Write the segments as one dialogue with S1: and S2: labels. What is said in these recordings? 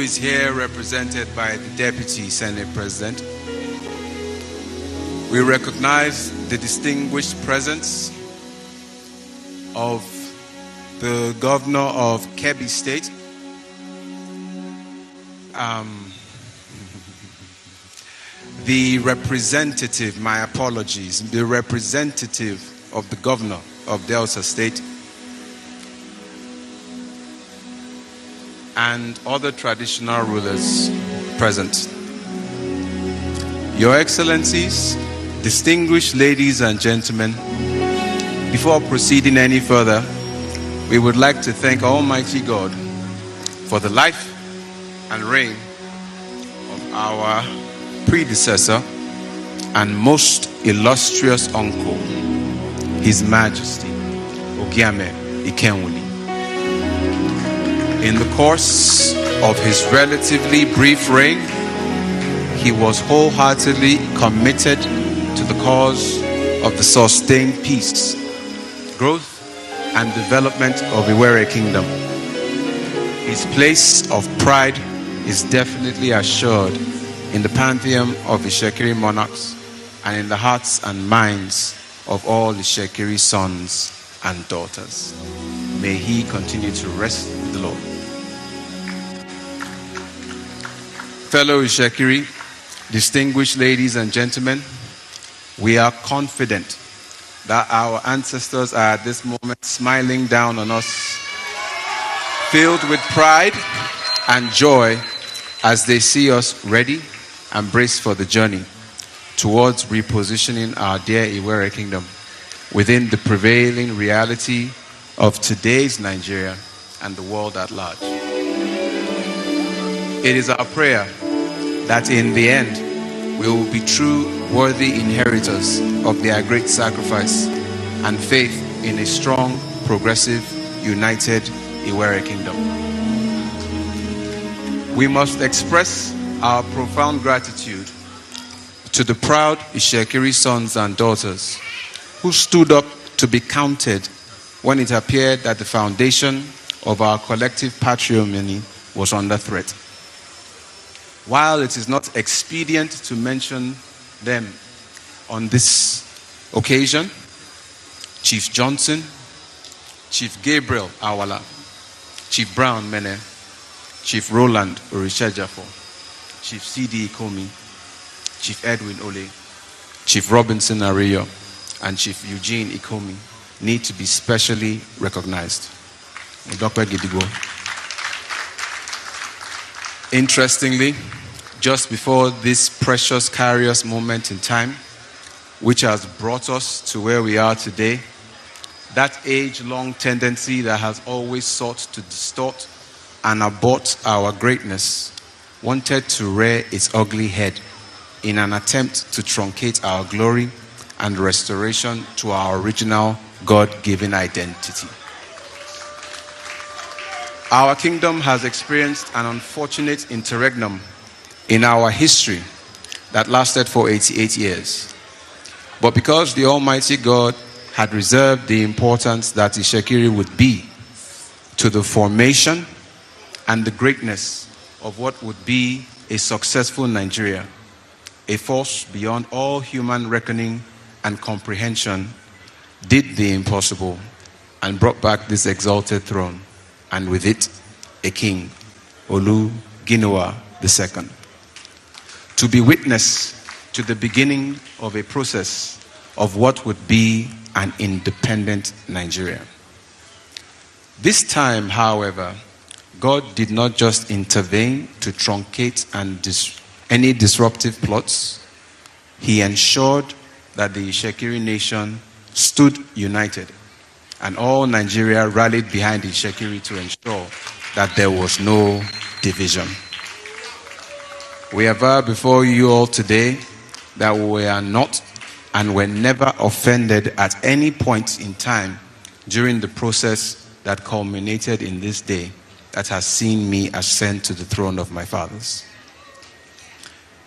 S1: is here represented by the Deputy Senate President. We recognize the distinguished presence of the Governor of Kebbi State, the representative, my apologies, the representative of the Governor of Delta State, and other traditional rulers present. Your Excellencies, distinguished ladies and gentlemen, before proceeding any further, we would like to thank Almighty God for the life and reign of our predecessor and most illustrious uncle, His Majesty Ogiame Ikenwuli. In the course of his relatively brief reign, he was wholeheartedly committed to the cause of the sustained peace, growth, and development of Warrri Kingdom. His place of pride is definitely assured in the pantheon of the Shekiri monarchs and in the hearts and minds of all the Shekiri sons and daughters. May he continue to rest with the Lord. Fellow Shekiri, distinguished ladies and gentlemen, we are confident that our ancestors are at this moment smiling down on us, filled with pride and joy as they see us ready and braced for the journey towards repositioning our dear Warrri Kingdom within the prevailing reality of today's Nigeria and the world at large. It is our prayer that in the end, we will be true, worthy inheritors of their great sacrifice and faith in a strong, progressive, united Warrri Kingdom. We must express our profound gratitude to the proud Ishekiri sons and daughters who stood up to be counted when it appeared that the foundation of our collective patrimony was under threat. While it is not expedient to mention them on this occasion, Chief Johnson, Chief Gabriel Awala, Chief Brown Mene, Chief Roland Orishejafo, Chief C.D. Ikomi, Chief Edwin Ole, Chief Robinson Areyo, and Chief Eugene Ikomi need to be specially recognized. Dr. Gidigo. Interestingly, just before this precious, curious moment in time, which has brought us to where we are today, that age-long tendency that has always sought to distort and abort our greatness wanted to rear its ugly head in an attempt to truncate our glory and restoration to our original God-given identity. Our kingdom has experienced an unfortunate interregnum in our history that lasted for 88 years. But because the Almighty God had reserved the importance that Ishekiri would be to the formation and the greatness of what would be a successful Nigeria, a force beyond all human reckoning and comprehension did the impossible and brought back this exalted throne, and with it, a king, Olu Ginoa II, to be witness to the beginning of a process of what would be an independent Nigeria. This time, however, God did not just intervene to truncate any disruptive plots. He ensured that the Ishekiri nation stood united, and all Nigeria rallied behind the Ishekiri to ensure that there was no division. We aver before you all today that we are not and were never offended at any point in time during the process that culminated in this day that has seen me ascend to the throne of my fathers.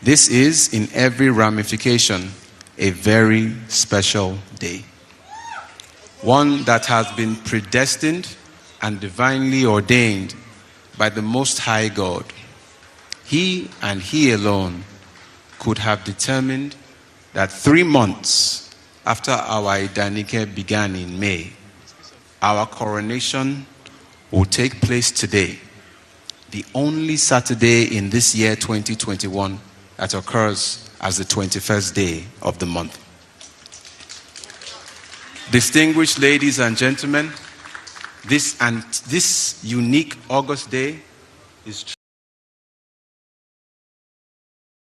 S1: This is, in every ramification, a very special day. One that has been predestined and divinely ordained by the Most High God he and he alone could have determined that 3 months after our Idanike began in May, our coronation will take place today, the only Saturday in this year 2021 that occurs as the 21st day of the month. Distinguished ladies and gentlemen, this unique August day is